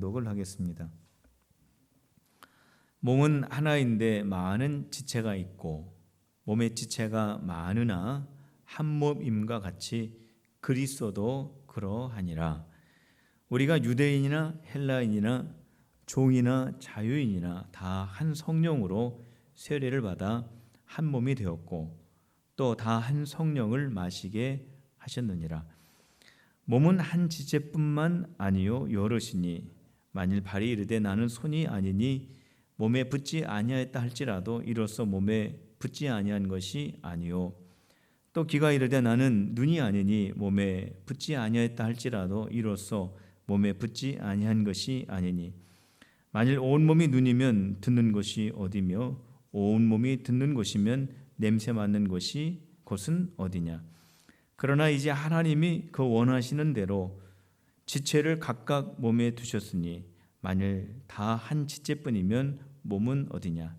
봉독을 하겠습니다. 몸은 하나인데 많은 지체가 있고 몸의 지체가 많으나 한 몸임과 같이 그리스도도 그러하니라. 우리가 유대인이나 헬라인이나 종이나 자유인이나 다 한 성령으로 세례를 받아 한 몸이 되었고 또 다 한 성령을 마시게 하셨느니라. 몸은 한 지체뿐만 아니요 여럿이니 만일 발이 이르되 나는 손이 아니니 몸에 붙지 아니하였다 할지라도 이로써 몸에 붙지 아니한 것이 아니요 또 귀가 이르되 나는 눈이 아니니 몸에 붙지 아니하였다 할지라도 이로써 몸에 붙지 아니한 것이 아니니 만일 온 몸이 눈이면 듣는 것이 어디며 온 몸이 듣는 것이면 냄새 맡는 것이 곳은 어디냐. 그러나 이제 하나님이 그 원하시는 대로 지체를 각각 몸에 두셨으니 만일 다 한 지체뿐이면 몸은 어디냐.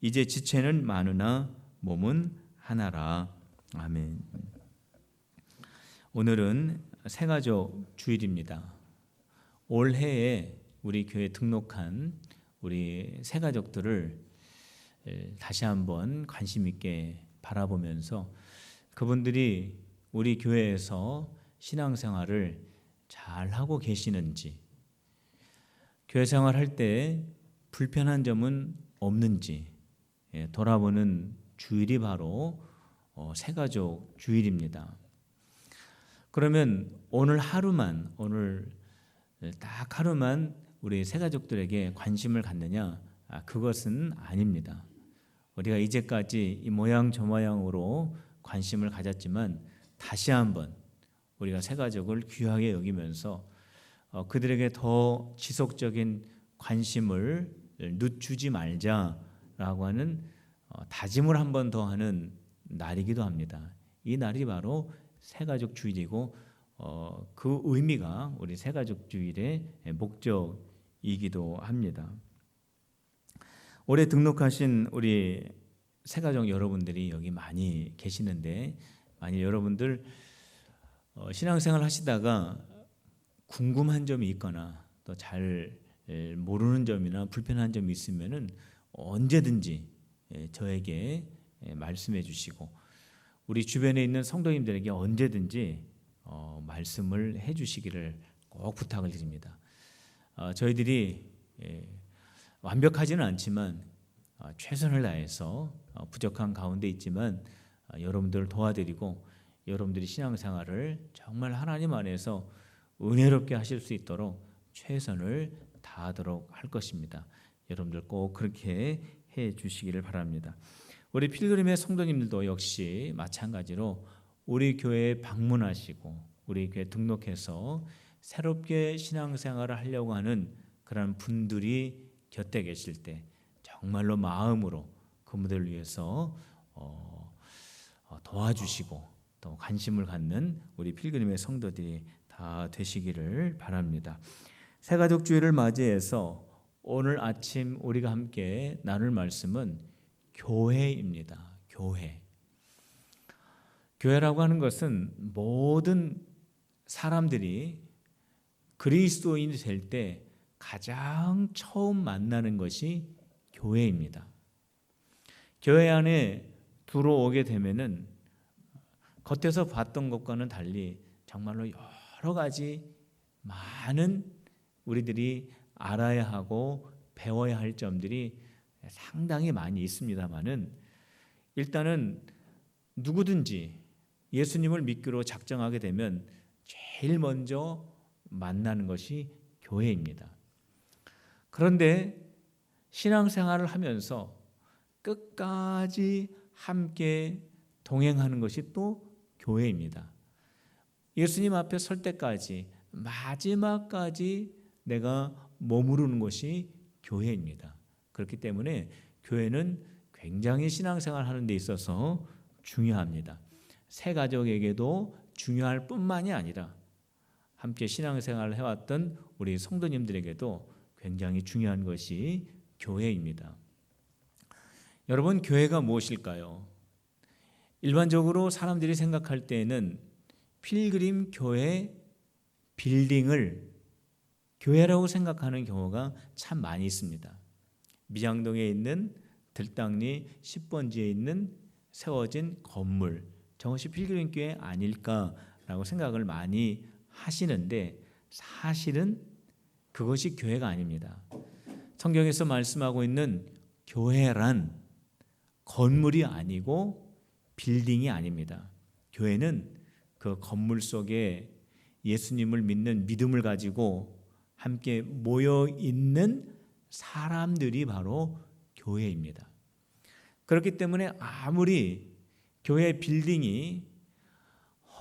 이제 지체는 많으나 몸은 하나라. 아멘. 오늘은 새가족 주일입니다. 올해에 우리 교회에 등록한 우리 새가족들을 다시 한번 관심 있게 바라보면서 그분들이 우리 교회에서 신앙생활을 잘 하고 계시는지, 교회 생활할 때 불편한 점은 없는지 돌아보는 주일이 바로 새가족 주일입니다. 그러면 오늘 딱 하루만 우리 새가족들에게 관심을 갖느냐? 그것은 아닙니다. 우리가 이제까지 이 모양 저 모양으로 관심을 가졌지만 다시 한번 우리가 새가족을 귀하게 여기면서 그들에게 더 지속적인 관심을 늦추지 말자라고 하는 다짐을 한 번 더 하는 날이기도 합니다. 이 날이 바로 새가족 주일이고 그 의미가 우리 새가족 주일의 목적이기도 합니다. 올해 등록하신 우리 새가족 여러분들이 여기 많이 계시는데 만약 여러분들 신앙생활 하시다가 궁금한 점이 있거나 또 잘 모르는 점이나 불편한 점이 있으면은 언제든지 저에게 말씀해 주시고 우리 주변에 있는 성도님들에게 언제든지 말씀을 해 주시기를 꼭 부탁을 드립니다. 저희들이 완벽하지는 않지만 최선을 다해서 부족한 가운데 있지만 여러분들을 도와드리고 여러분들이 신앙생활을 정말 하나님 안에서 은혜롭게 하실 수 있도록 최선을 다하도록 할 것입니다. 여러분들 꼭 그렇게 해 주시기를 바랍니다. 우리 필그림의 성도님들도 역시 마찬가지로 우리 교회에 방문하시고 우리 교회에 등록해서 새롭게 신앙생활을 하려고 하는 그런 분들이 곁에 계실 때 정말로 마음으로 그분들을 위해서 도와주시고 또 관심을 갖는 우리 필그림의 성도들이 다 되시기를 바랍니다. 새가족 주일을 맞이해서 오늘 아침 우리가 함께 나눌 말씀은 교회입니다. 교회라고 하는 것은 모든 사람들이 그리스도인이 될 때 가장 처음 만나는 것이 교회입니다. 교회 안에 들어오게 되면은 겉에서 봤던 것과는 달리 정말로 여러 가지 많은 우리들이 알아야 하고 배워야 할 점들이 상당히 많이 있습니다만은 일단은 누구든지 예수님을 믿기로 작정하게 되면 제일 먼저 만나는 것이 교회입니다. 그런데 신앙생활을 하면서 끝까지 함께 동행하는 것이 또 교회입니다. 예수님 앞에 설 때까지 마지막까지 내가 머무르는 것이 교회입니다. 그렇기 때문에 교회는 굉장히 신앙생활 하는 데 있어서 중요합니다. 새 가족에게도 중요할 뿐만이 아니라 함께 신앙생활을 해왔던 우리 성도님들에게도 굉장히 중요한 것이 교회입니다. 여러분, 교회가 무엇일까요? 일반적으로 사람들이 생각할 때에는 필그림 교회 빌딩을 교회라고 생각하는 경우가 참 많이 있습니다. 미장동에 있는 들땅리 10번지에 있는 세워진 건물, 저것이 필그림교회 아닐까라고 생각을 많이 하시는데 사실은 그것이 교회가 아닙니다. 성경에서 말씀하고 있는 교회란 건물이 아니고 빌딩이 아닙니다. 교회는 그 건물 속에 예수님을 믿는 믿음을 가지고 함께 모여 있는 사람들이 바로 교회입니다. 그렇기 때문에 아무리 교회 빌딩이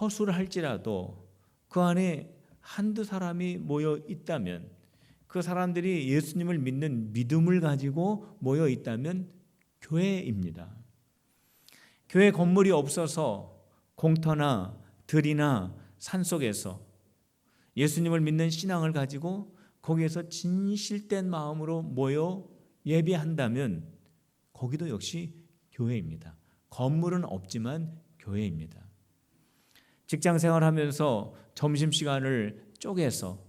허술을 할지라도 그 안에 한두 사람이 모여 있다면, 그 사람들이 예수님을 믿는 믿음을 가지고 모여 있다면 교회입니다. 교회 건물이 없어서 공터나 들이나 산속에서 예수님을 믿는 신앙을 가지고 거기에서 진실된 마음으로 모여 예배한다면 거기도 역시 교회입니다. 건물은 없지만 교회입니다. 직장 생활하면서 점심시간을 쪼개서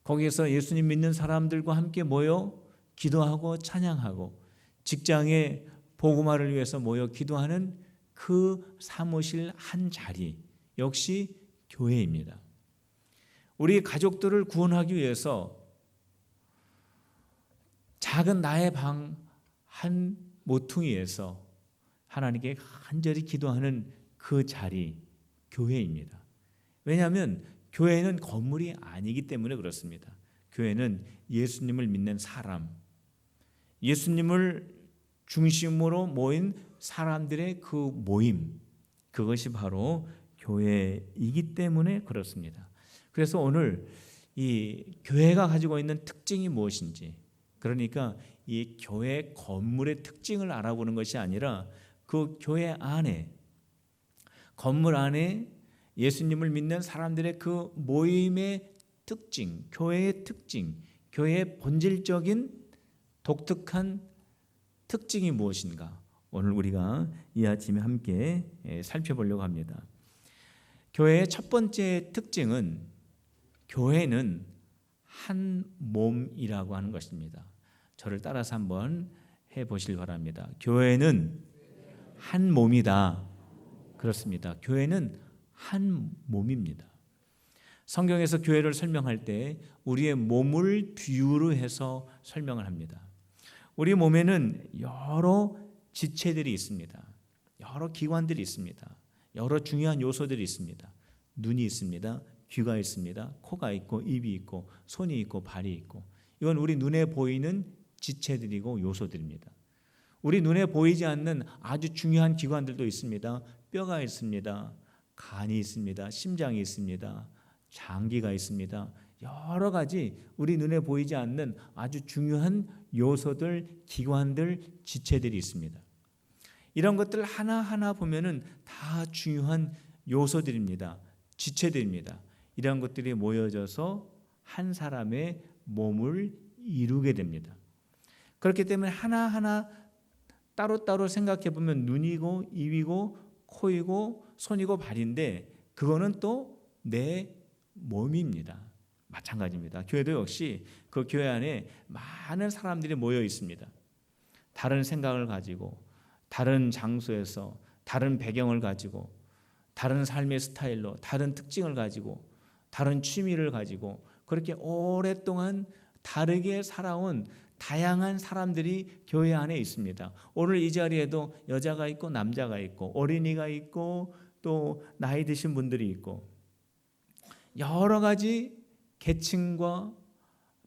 거기에서 예수님 믿는 사람들과 함께 모여 기도하고 찬양하고, 직장에 복음화를 위해서 모여 기도하는 그 사무실 한 자리 역시 교회입니다. 우리 가족들을 구원하기 위해서 작은 나의 방 한 모퉁이에서 하나님께 간절히 기도하는 그 자리, 교회입니다. 왜냐하면 교회는 건물이 아니기 때문에 그렇습니다. 교회는 예수님을 믿는 사람, 예수님을 중심으로 모인 사람들의 그 모임, 그것이 바로 교회이기 때문에 그렇습니다. 그래서 오늘 이 교회가 가지고 있는 특징이 무엇인지, 그러니까 이 교회 건물의 특징을 알아보는 것이 아니라 그 교회 안에, 건물 안에 예수님을 믿는 사람들의 그 모임의 특징, 교회의 특징, 교회의 본질적인 독특한 특징이 무엇인가, 오늘 우리가 이 아침에 함께 살펴보려고 합니다. 교회의 첫 번째 특징은 교회는 한 몸이라고 하는 것입니다. 저를 따라서 한번 해보시기 바랍니다. 교회는 한 몸이다. 그렇습니다. 교회는 한 몸입니다. 성경에서 교회를 설명할 때 우리의 몸을 비유로 해서 설명을 합니다. 우리 몸에는 여러 지체들이 있습니다. 여러 기관들이 있습니다. 여러 중요한 요소들이 있습니다. 눈이 있습니다. 귀가 있습니다. 코가 있고 입이 있고 손이 있고 발이 있고, 이건 우리 눈에 보이는 지체들이고 요소들입니다. 우리 눈에 보이지 않는 아주 중요한 기관들도 있습니다. 뼈가 있습니다. 간이 있습니다. 심장이 있습니다. 장기가 있습니다. 여러 가지 우리 눈에 보이지 않는 아주 중요한 요소들, 기관들, 지체들이 있습니다. 이런 것들 하나하나 보면은 다 중요한 요소들입니다. 지체들입니다. 이런 것들이 모여져서 한 사람의 몸을 이루게 됩니다. 그렇기 때문에 하나하나 따로따로 생각해 보면 눈이고 입이고 코이고 손이고 발인데 그거는 또 내 몸입니다. 마찬가지입니다. 교회도 역시 그 교회 안에 많은 사람들이 모여 있습니다. 다른 생각을 가지고, 다른 장소에서, 다른 배경을 가지고, 다른 삶의 스타일로, 다른 특징을 가지고, 다른 취미를 가지고, 그렇게 오랫동안 다르게 살아온 다양한 사람들이 교회 안에 있습니다. 오늘 이 자리에도 여자가 있고 남자가 있고 어린이가 있고 또 나이 드신 분들이 있고 여러 가지 계층과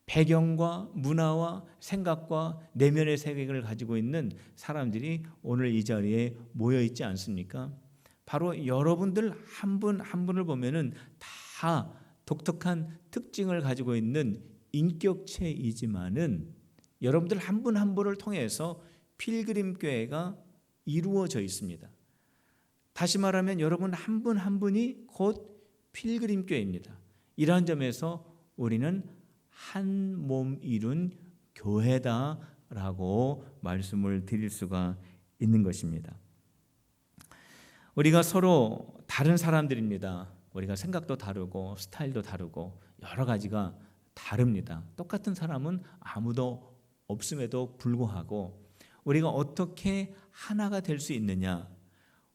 배경과 문화와 생각과 내면의 세계를 가지고 있는 사람들이 오늘 이 자리에 모여 있지 않습니까? 바로 여러분들 한 분 한 분을 보면은 다 독특한 특징을 가지고 있는 인격체이지만은 여러분들 한 분 한 분을 통해서 필그림 교회가 이루어져 있습니다. 다시 말하면 여러분 한 분 한 분이 곧 필그림 교회입니다. 이러한 점에서 우리는 한 몸 이룬 교회다라고 말씀을 드릴 수가 있는 것입니다. 우리가 서로 다른 사람들입니다. 우리가 생각도 다르고 스타일도 다르고 여러 가지가 다릅니다. 똑같은 사람은 아무도 없음에도 불구하고 우리가 어떻게 하나가 될 수 있느냐,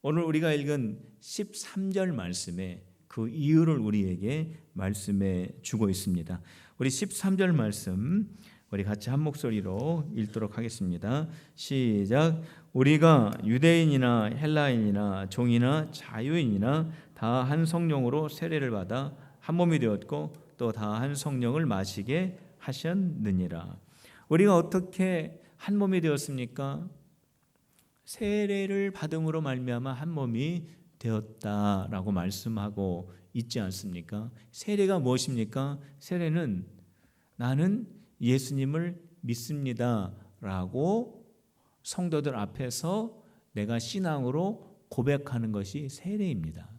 오늘 우리가 읽은 13절 말씀에 그 이유를 우리에게 말씀해 주고 있습니다. 우리 13절 말씀 우리 같이 한 목소리로 읽도록 하겠습니다. 시작. 우리가 유대인이나 헬라인이나 종이나 자유인이나 다 한 성령으로 세례를 받아 한 몸이 되었고 또 다 한 성령을 마시게 하셨느니라. 우리가 어떻게 한 몸이 되었습니까? 세례를 받음으로 말미암아 한 몸이 되었다라고 말씀하고 있지 않습니까? 세례가 무엇입니까? 세례는 나는 예수님을 믿습니다라고 성도들 앞에서 내가 신앙으로 고백하는 것이 세례입니다.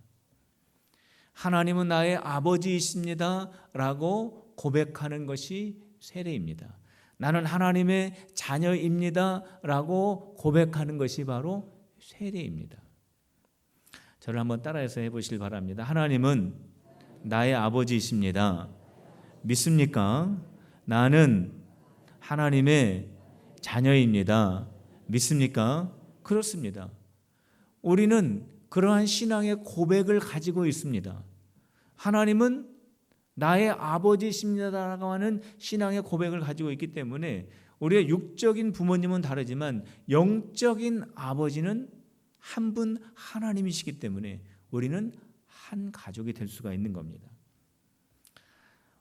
하나님은 나의 아버지이십니다라고 고백하는 것이 세례입니다. 나는 하나님의 자녀입니다라고 고백하는 것이 바로 세례입니다. 저를 한번 따라해서 해보시길 바랍니다. 하나님은 나의 아버지이십니다. 믿습니까? 나는 하나님의 자녀입니다. 믿습니까? 그렇습니다. 우리는 그러한 신앙의 고백을 가지고 있습니다. 하나님은 나의 아버지이십니다라고 하는 신앙의 고백을 가지고 있기 때문에 우리의 육적인 부모님은 다르지만 영적인 아버지는 한 분 하나님이시기 때문에 우리는 한 가족이 될 수가 있는 겁니다.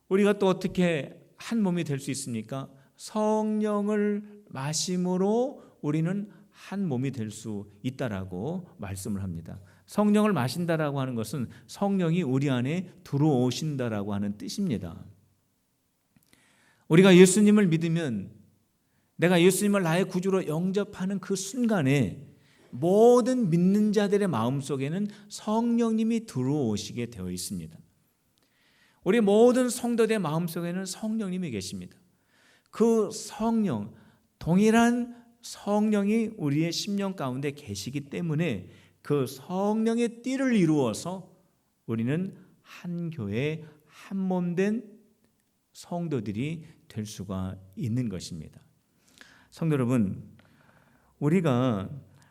우리가 또 어떻게 한 몸이 될 수 있습니까? 성령을 마심으로 우리는 한 몸이 될 수 있다라고 말씀을 합니다. 성령을 마신다라고 하는 것은 성령이 우리 안에 들어오신다라고 하는 뜻입니다. 우리가 예수님을 믿으면 내가 예수님을 나의 구주로 영접하는 그 순간에 모든 믿는 자들의 마음속에는 성령님이 들어오시게 되어 있습니다. 우리 모든 성도들의 마음속에는 성령님이 계십니다. 그 성령, 동일한 성령이 우리의 심령 가운데 계시기 때문에 그 성령의 띠를 이루어서 우리는 한 교회 한 몸 된 성도들이 될 수가 있는 것입니다. 성도 여러분, 우리가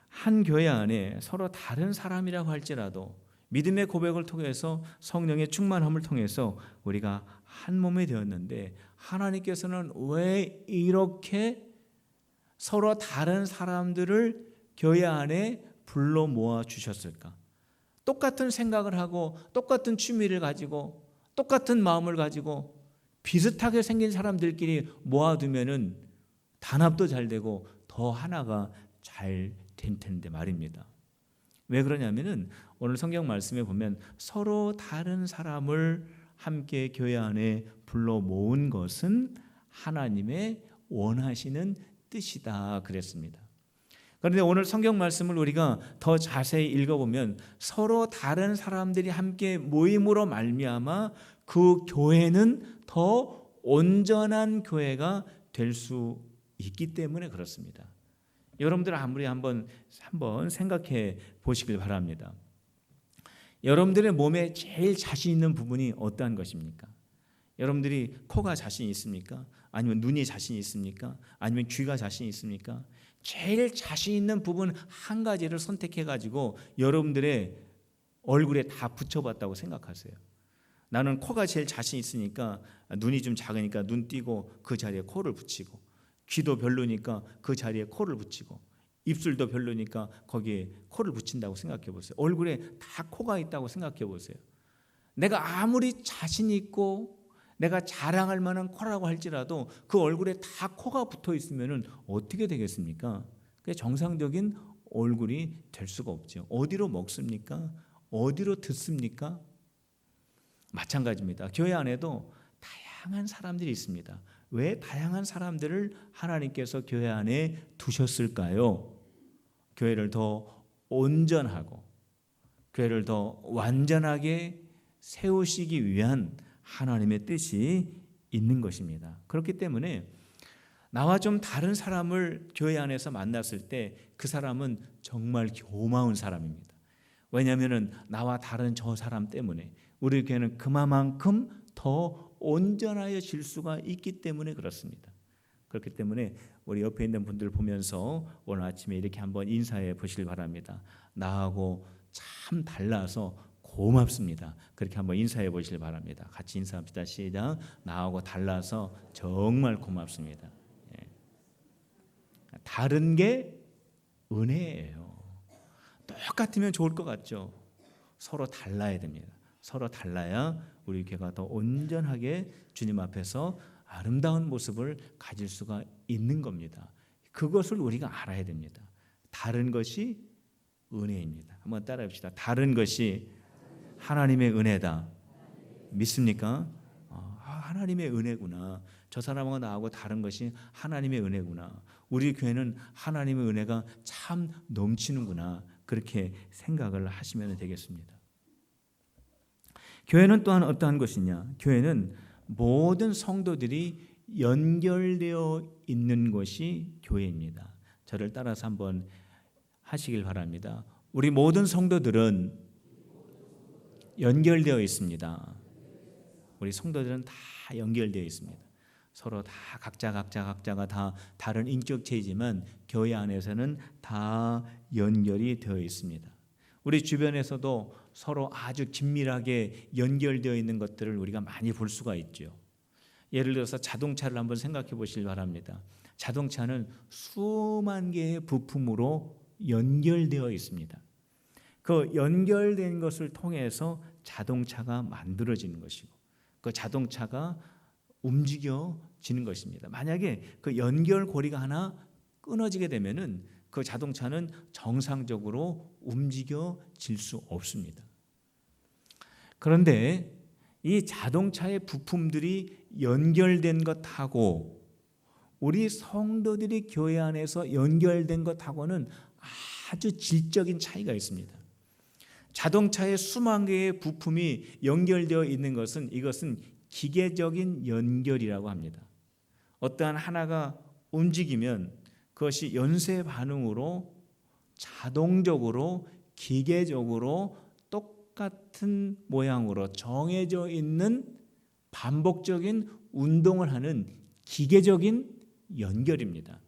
한 교회 안에 서로 다른 사람이라고 할지라도 믿음의 고백을 통해서 성령의 충만함을 통해서 우리가 한 몸이 되었는데 하나님께서는 왜 이렇게 서로 다른 사람들을 교회 안에 불러 모아 주셨을까? 똑같은 생각을 하고 똑같은 취미를 가지고 똑같은 마음을 가지고 비슷하게 생긴 사람들끼리 모아두면은 단합도 잘 되고 더 하나가 잘 될 텐데 말입니다. 왜 그러냐면은 오늘 성경 말씀에 보면 서로 다른 사람을 함께 교회 안에 불러 모은 것은 하나님의 원하시는 뜻이다 그랬습니다. 그런데 오늘 성경 말씀을 우리가 더 자세히 읽어보면 서로 다른 사람들이 함께 모임으로 말미암아 그 교회는 더 온전한 교회가 될 수 있기 때문에 그렇습니다. 여러분들 아무리 한번 생각해 보시길 바랍니다. 여러분들의 몸에 제일 자신 있는 부분이 어떠한 것입니까? 여러분들이 코가 자신 있습니까? 아니면 눈이 자신 있습니까? 아니면 귀가 자신 있습니까? 제일 자신 있는 부분 한 가지를 선택해 가지고 여러분들의 얼굴에 다 붙여봤다고 생각하세요. 나는 코가 제일 자신 있으니까 눈이 좀 작으니까 눈 띄고 그 자리에 코를 붙이고, 귀도 별로니까 그 자리에 코를 붙이고, 입술도 별로니까 거기에 코를 붙인다고 생각해 보세요. 얼굴에 다 코가 있다고 생각해 보세요. 내가 아무리 자신 있고 내가 자랑할 만한 코라고 할지라도 그 얼굴에 다 코가 붙어 있으면 어떻게 되겠습니까? 그게 정상적인 얼굴이 될 수가 없죠. 어디로 먹습니까? 어디로 듣습니까? 마찬가지입니다. 교회 안에도 다양한 사람들이 있습니다. 왜 다양한 사람들을 하나님께서 교회 안에 두셨을까요? 교회를 더 온전하고 교회를 더 완전하게 세우시기 위한 하나님의 뜻이 있는 것입니다. 그렇기 때문에 나와 좀 다른 사람을 교회 안에서 만났을 때 그 사람은 정말 고마운 사람입니다. 왜냐하면 나와 다른 저 사람 때문에 우리 교회는 그만큼 더 온전하여질 수가 있기 때문에 그렇습니다. 그렇기 때문에 우리 옆에 있는 분들 보면서 오늘 아침에 이렇게 한번 인사해 보시길 바랍니다. 나하고 참 달라서 고맙습니다. 그렇게 한번 인사해 보시길 바랍니다. 같이 인사합시다. 시작. 나하고 달라서 정말 고맙습니다. 예. 다른 게 은혜예요. 똑같으면 좋을 것 같죠. 서로 달라야 됩니다. 서로 달라야 우리 교회가 더 온전하게 주님 앞에서 아름다운 모습을 가질 수가 있는 겁니다. 그것을 우리가 알아야 됩니다. 다른 것이 은혜입니다. 한번 따라해 봅시다. 다른 것이 하나님의 은혜다. 믿습니까? 하나님의 은혜구나. 저 사람하고 나하고 다른 것이 하나님의 은혜구나. 우리 교회는 하나님의 은혜가 참 넘치는구나. 그렇게 생각을 하시면 되겠습니다. 교회는 또한 어떠한 것이냐? 교회는 모든 성도들이 연결되어 있는 것이 교회입니다. 저를 따라서 한번 하시길 바랍니다. 우리 모든 성도들은 연결되어 있습니다. 우리 성도들은 다 연결되어 있습니다. 서로 다 각자가 다 다른 인격체이지만 교회 안에서는 다 연결이 되어 있습니다. 우리 주변에서도 서로 아주 긴밀하게 연결되어 있는 것들을 우리가 많이 볼 수가 있죠. 예를 들어서 자동차를 한번 생각해 보시기 바랍니다. 자동차는 수만 개의 부품으로 연결되어 있습니다. 그 연결된 것을 통해서 자동차가 만들어지는 것이고 그 자동차가 움직여지는 것입니다. 만약에 그 연결고리가 하나 끊어지게 되면은 그 자동차는 정상적으로 움직여질 수 없습니다. 그런데 이 자동차의 부품들이 연결된 것하고 우리 성도들이 교회 안에서 연결된 것하고는 아주 질적인 차이가 있습니다. 자동차의 수만 개의 부품이 연결되어 있는 것은 이것은 기계적인 연결이라고 합니다. 어떠한 하나가 움직이면 그것이 연쇄 반응으로 자동적으로 기계적으로 똑같은 모양으로 정해져 있는 반복적인 운동을 하는 기계적인 연결입니다.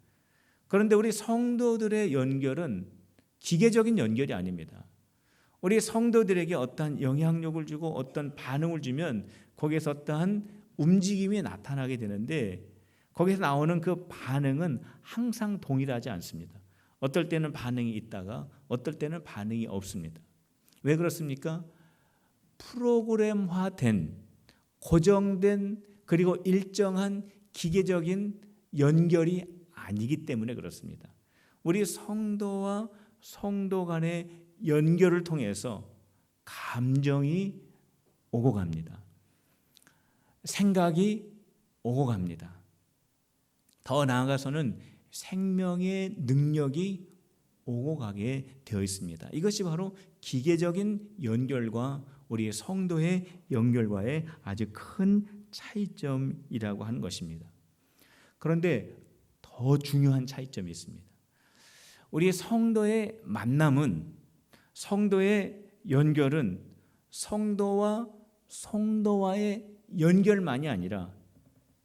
그런데 우리 성도들의 연결은 기계적인 연결이 아닙니다. 우리 성도들에게 어떠한 영향력을 주고 어떤 반응을 주면 거기에서 어떠한 움직임이 나타나게 되는데 거기서 나오는 그 반응은 항상 동일하지 않습니다. 어떨 때는 반응이 있다가 어떨 때는 반응이 없습니다. 왜 그렇습니까? 프로그램화된 고정된 그리고 일정한 기계적인 연결이 아니기 때문에 그렇습니다. 우리 성도와 성도 간의 연결을 통해서 감정이 오고 갑니다. 생각이 오고 갑니다. 더 나아가서는 생명의 능력이 오고 가게 되어 있습니다. 이것이 바로 기계적인 연결과 우리 성도의 연결과의 아주 큰 차이점이라고 하는 것입니다. 그런데 더 중요한 차이점이 있습니다. 우리 성도의 만남은 성도의 연결은 성도와 성도와의 연결만이 아니라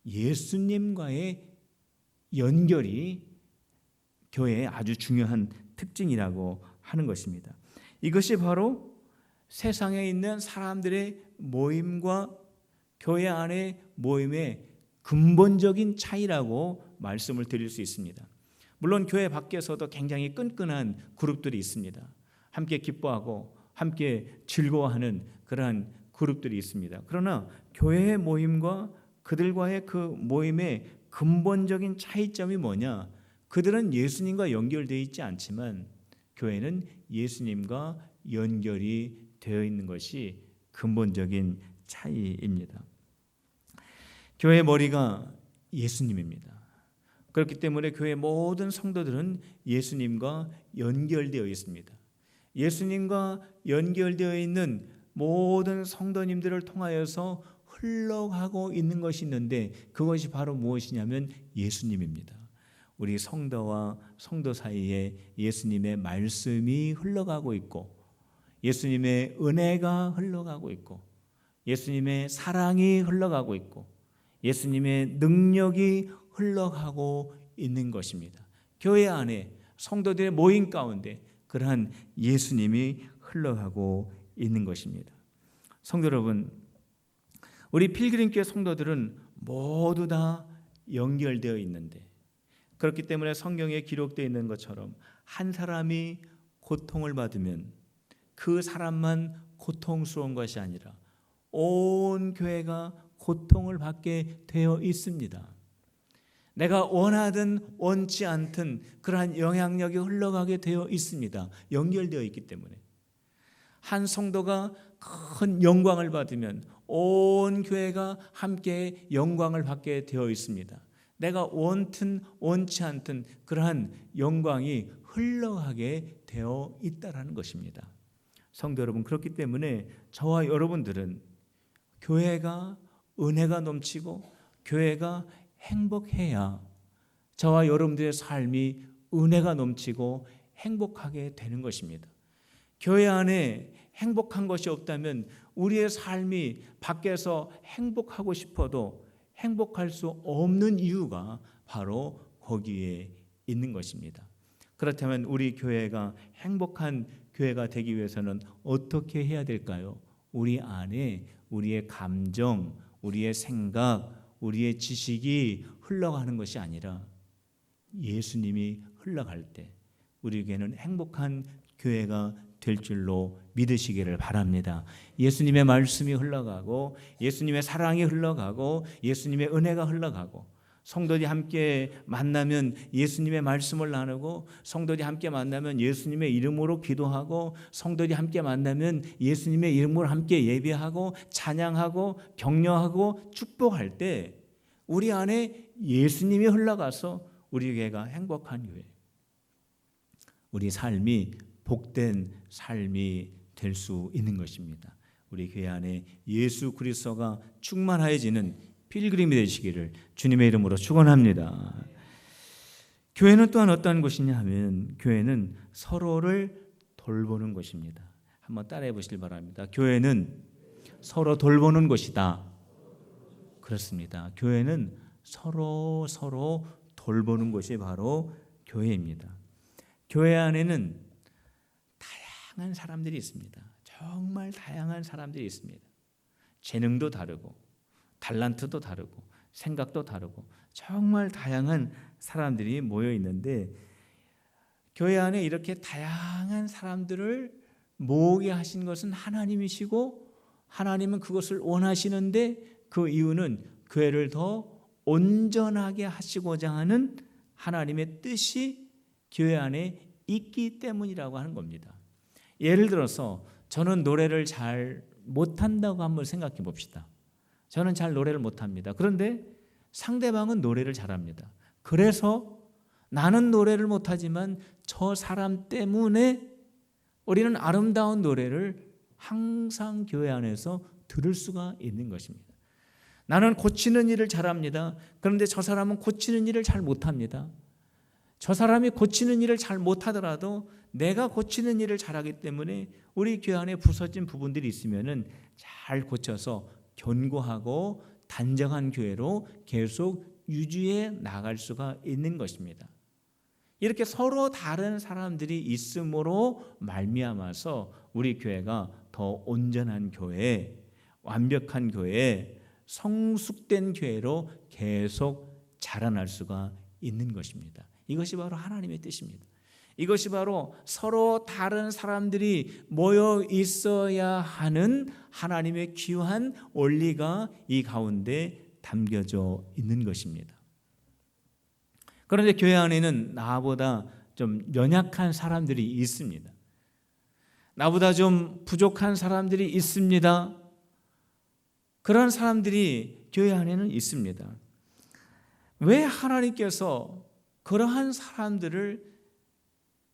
예수님과의 연결이 교회의 아주 중요한 특징이라고 하는 것입니다. 이것이 바로 세상에 있는 사람들의 모임과 교회 안의 모임의 근본적인 차이라고 말씀을 드릴 수 있습니다. 물론 교회 밖에서도 굉장히 끈끈한 그룹들이 있습니다. 함께 기뻐하고 함께 즐거워하는 그러한 그룹들이 있습니다. 그러나 교회의 모임과 그들과의 그 모임의 근본적인 차이점이 뭐냐? 그들은 예수님과 연결되어 있지 않지만 교회는 예수님과 연결이 되어 있는 것이 근본적인 차이입니다. 교회의 머리가 예수님입니다. 그렇기 때문에 교회의 모든 성도들은 예수님과 연결되어 있습니다. 예수님과 연결되어 있는 모든 성도님들을 통하여서 흘러가고 있는 것이 있는데 그것이 바로 무엇이냐면 예수님입니다. 우리 성도와 성도 사이에 예수님의 말씀이 흘러가고 있고 예수님의 은혜가 흘러가고 있고 예수님의 사랑이 흘러가고 있고 예수님의 능력이 흘러가고 있는 것입니다. 교회 안에 성도들의 모임 가운데 그러한 예수님이 흘러가고 있는 것입니다. 성도 여러분, 우리 필그림교회 성도들은 모두 다 연결되어 있는데 그렇기 때문에 성경에 기록되어 있는 것처럼 한 사람이 고통을 받으면 그 사람만 고통스러운 것이 아니라 온 교회가 고통을 받게 되어 있습니다. 내가 원하든 원치 않든 그러한 영향력이 흘러가게 되어 있습니다. 연결되어 있기 때문에 한 성도가 큰 영광을 받으면 온 교회가 함께 영광을 받게 되어 있습니다. 내가 원든 원치 않든 그러한 영광이 흘러가게 되어 있다라는 것입니다. 성도 여러분, 그렇기 때문에 저와 여러분들은 교회가 은혜가 넘치고 교회가 행복해야 저와 여러분들의 삶이 은혜가 넘치고 행복하게 되는 것입니다. 교회 안에 행복한 것이 없다면 우리의 삶이 밖에서 행복하고 싶어도 행복할 수 없는 이유가 바로 거기에 있는 것입니다. 그렇다면 우리 교회가 행복한 교회가 되기 위해서는 어떻게 해야 될까요? 우리 안에 우리의 감정, 우리의 생각, 우리의 지식이 흘러가는 것이 아니라 예수님이 흘러갈 때 우리 교회는 행복한 교회가 될 줄로 믿으시기를 바랍니다. 예수님의 말씀이 흘러가고 예수님의 사랑이 흘러가고 예수님의 은혜가 흘러가고 성도들이 함께 만나면 예수님의 말씀을 나누고 성도들이 함께 만나면 예수님의 이름으로 기도하고 성도들이 함께 만나면 예수님의 이름으로 함께 예배하고 찬양하고 격려하고 축복할 때 우리 안에 예수님이 흘러가서 우리 교회가 행복한 교회, 우리 삶이 복된 삶이 될 수 있는 것입니다. 우리 교회 안에 예수 그리스도가 충만하여지는 필그림이 되시기를 주님의 이름으로 축원합니다. 교회는 또한 어떤 것이냐 하면 교회는 서로를 돌보는 것입니다. 한번 따라해 보시길 바랍니다. 교회는 서로 돌보는 것이다. 그렇습니다. 교회는 서로 돌보는 것이 바로 교회입니다. 교회 안에는 다양한 사람들이 있습니다. 정말 다양한 사람들이 있습니다. 재능도 다르고 달란트도 다르고 생각도 다르고 정말 다양한 사람들이 모여 있는데 교회 안에 이렇게 다양한 사람들을 모으게 하신 것은 하나님이시고 하나님은 그것을 원하시는데 그 이유는 교회를 더 온전하게 하시고자 하는 하나님의 뜻이 교회 안에 있기 때문이라고 하는 겁니다. 예를 들어서 저는 노래를 잘 못한다고 한번 생각해 봅시다. 저는 잘 노래를 못합니다. 그런데 상대방은 노래를 잘합니다. 그래서 나는 노래를 못하지만 저 사람 때문에 우리는 아름다운 노래를 항상 교회 안에서 들을 수가 있는 것입니다. 나는 고치는 일을 잘합니다. 그런데 저 사람은 고치는 일을 잘 못합니다. 저 사람이 고치는 일을 잘 못하더라도 내가 고치는 일을 잘하기 때문에 우리 교회 안에 부서진 부분들이 있으면 잘 고쳐서 견고하고 단정한 교회로 계속 유지해 나갈 수가 있는 것입니다. 이렇게 서로 다른 사람들이 있음으로 말미암아서 우리 교회가 더 온전한 교회, 완벽한 교회, 성숙된 교회로 계속 자라날 수가 있는 것입니다. 이것이 바로 하나님의 뜻입니다. 이것이 바로 서로 다른 사람들이 모여 있어야 하는 하나님의 귀한 원리가 이 가운데 담겨져 있는 것입니다. 그런데 교회 안에는 나보다 좀 연약한 사람들이 있습니다. 나보다 좀 부족한 사람들이 있습니다. 그런 사람들이 교회 안에는 있습니다. 왜 하나님께서 그러한 사람들을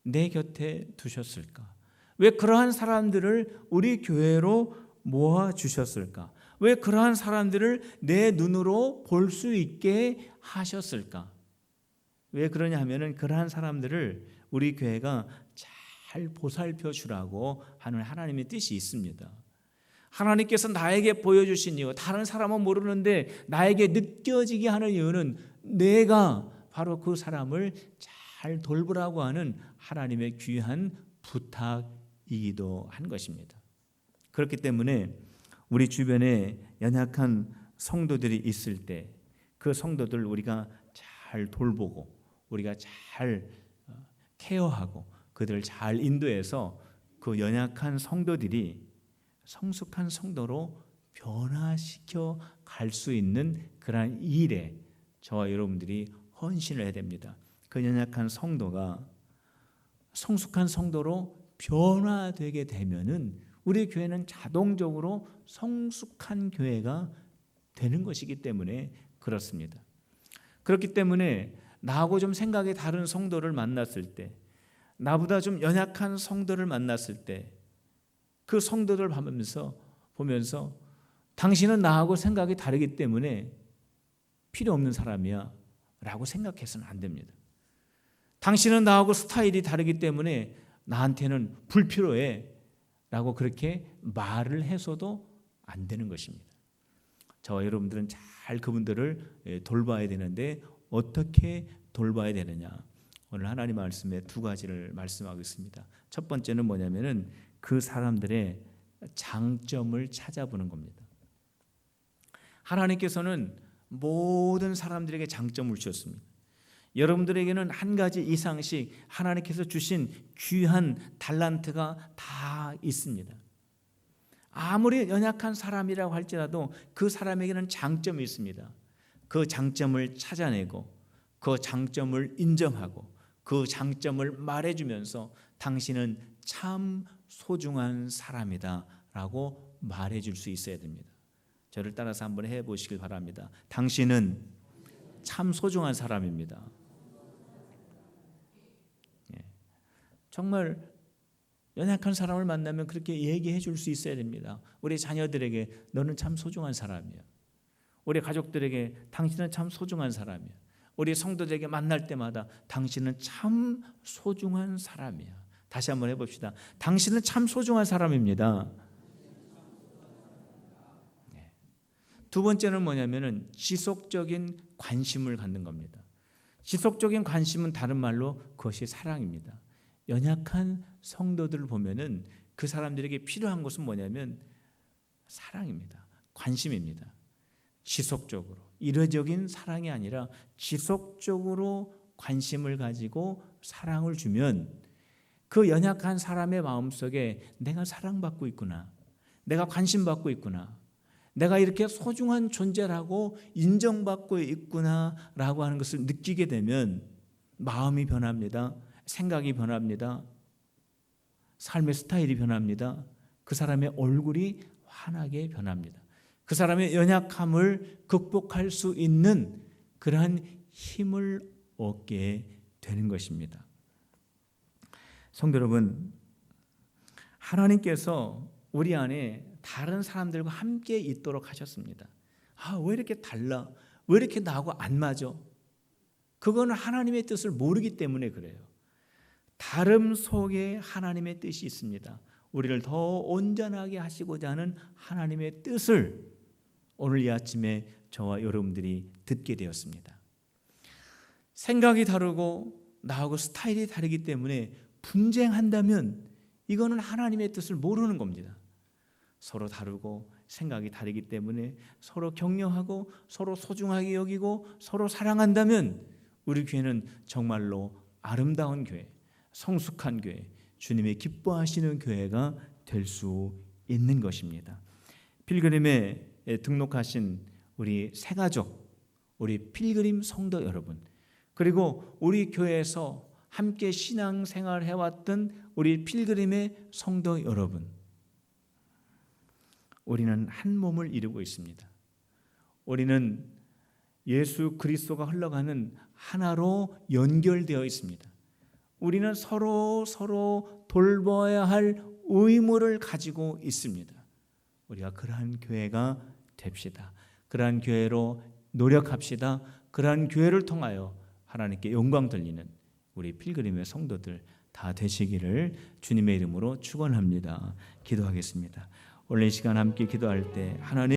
내 곁에 두셨을까? 왜 그러한 사람들을 우리 교회로 모아 주셨을까? 왜 그러한 사람들을 내 눈으로 볼 수 있게 하셨을까? 왜 그러냐 하면은 그러한 사람들을 우리 교회가 잘 보살펴 주라고 하는 하나님의 뜻이 있습니다. 하나님께서 나에게 보여주신 이유, 다른 사람은 모르는데 나에게 느껴지게 하는 이유는 내가 바로 그 사람을 잘 돌보라고 하는 하나님의 귀한 부탁이기도 한 것입니다. 그렇기 때문에 우리 주변에 연약한 성도들이 있을 때 그 성도들 우리가 잘 돌보고 우리가 잘 케어하고 그들을 잘 인도해서 그 연약한 성도들이 성숙한 성도로 변화시켜 갈 수 있는 그러한 일에 저와 여러분들이 헌신을 해야 됩니다. 그 연약한 성도가 성숙한 성도로 변화되게 되면은 우리 교회는 자동적으로 성숙한 교회가 되는 것이기 때문에 그렇습니다. 그렇기 때문에 나하고 좀 생각이 다른 성도를 만났을 때, 나보다 좀 연약한 성도를 만났을 때 그 성도들 보면서 당신은 나하고 생각이 다르기 때문에 필요 없는 사람이야 라고 생각해서는 안 됩니다. 당신은 나하고 스타일이 다르기 때문에 나한테는 불필요해 라고 그렇게 말을 해서도 안 되는 것입니다. 저와 여러분들은 잘 그분들을 돌봐야 되는데 어떻게 돌봐야 되느냐, 오늘 하나님 말씀에 두 가지를 말씀하겠습니다. 첫 번째는 뭐냐면은 그 사람들의 장점을 찾아보는 겁니다. 하나님께서는 모든 사람들에게 장점을 주셨습니다. 여러분들에게는 한 가지 이상씩 하나님께서 주신 귀한 달란트가 다 있습니다. 아무리 연약한 사람이라고 할지라도 그 사람에게는 장점이 있습니다. 그 장점을 찾아내고 그 장점을 인정하고 그 장점을 말해주면서 당신은 참 소중한 사람이다 라고 말해줄 수 있어야 됩니다. 저를 따라서 한번 해보시길 바랍니다. 당신은 참 소중한 사람입니다. 정말 연약한 사람을 만나면 그렇게 얘기해 줄 수 있어야 됩니다. 우리 자녀들에게 너는 참 소중한 사람이야. 우리 가족들에게 당신은 참 소중한 사람이야. 우리 성도들에게 만날 때마다 당신은 참 소중한 사람이야. 다시 한번 해봅시다. 당신은 참 소중한 사람입니다. 두 번째는 뭐냐면은 지속적인 관심을 갖는 겁니다. 지속적인 관심은 다른 말로 그것이 사랑입니다. 연약한 성도들을 보면은 그 사람들에게 필요한 것은 뭐냐면 사랑입니다. 관심입니다. 지속적으로 일회적인 사랑이 아니라 지속적으로 관심을 가지고 사랑을 주면 그 연약한 사람의 마음속에 내가 사랑받고 있구나, 내가 관심받고 있구나, 내가 이렇게 소중한 존재라고 인정받고 있구나라고 하는 것을 느끼게 되면 마음이 변합니다. 생각이 변합니다. 삶의 스타일이 변합니다. 그 사람의 얼굴이 환하게 변합니다. 그 사람의 연약함을 극복할 수 있는 그러한 힘을 얻게 되는 것입니다. 성도 여러분, 하나님께서 우리 안에 다른 사람들과 함께 있도록 하셨습니다. 왜 이렇게 달라? 왜 이렇게 나하고 안 맞아? 그거는 하나님의 뜻을 모르기 때문에 그래요. 다름 속에 하나님의 뜻이 있습니다. 우리를 더 온전하게 하시고자 하는 하나님의 뜻을 오늘 이 아침에 저와 여러분들이 듣게 되었습니다. 생각이 다르고 나하고 스타일이 다르기 때문에 분쟁한다면 이거는 하나님의 뜻을 모르는 겁니다. 서로 다르고 생각이 다르기 때문에 서로 격려하고 서로 소중하게 여기고 서로 사랑한다면 우리 교회는 정말로 아름다운 교회, 성숙한 교회, 주님의 기뻐하시는 교회가 될 수 있는 것입니다. 필그림에 등록하신 우리 새가족, 우리 필그림 성도 여러분, 그리고 우리 교회에서 함께 신앙생활 해왔던 우리 필그림의 성도 여러분, 우리는 한 몸을 이루고 있습니다. 우리는 예수 그리스도가 흘러가는 하나로 연결되어 있습니다. 우리는 서로 돌봐야 할 의무를 가지고 있습니다. 우리가 그러한 교회가 됩시다. 그러한 교회로 노력합시다. 그러한 교회를 통하여 하나님께 영광 돌리는 우리 필그림의 성도들 다 되시기를 주님의 이름으로 축원합니다. 기도하겠습니다. 오늘 이 시간 함께 기도할 때 하나님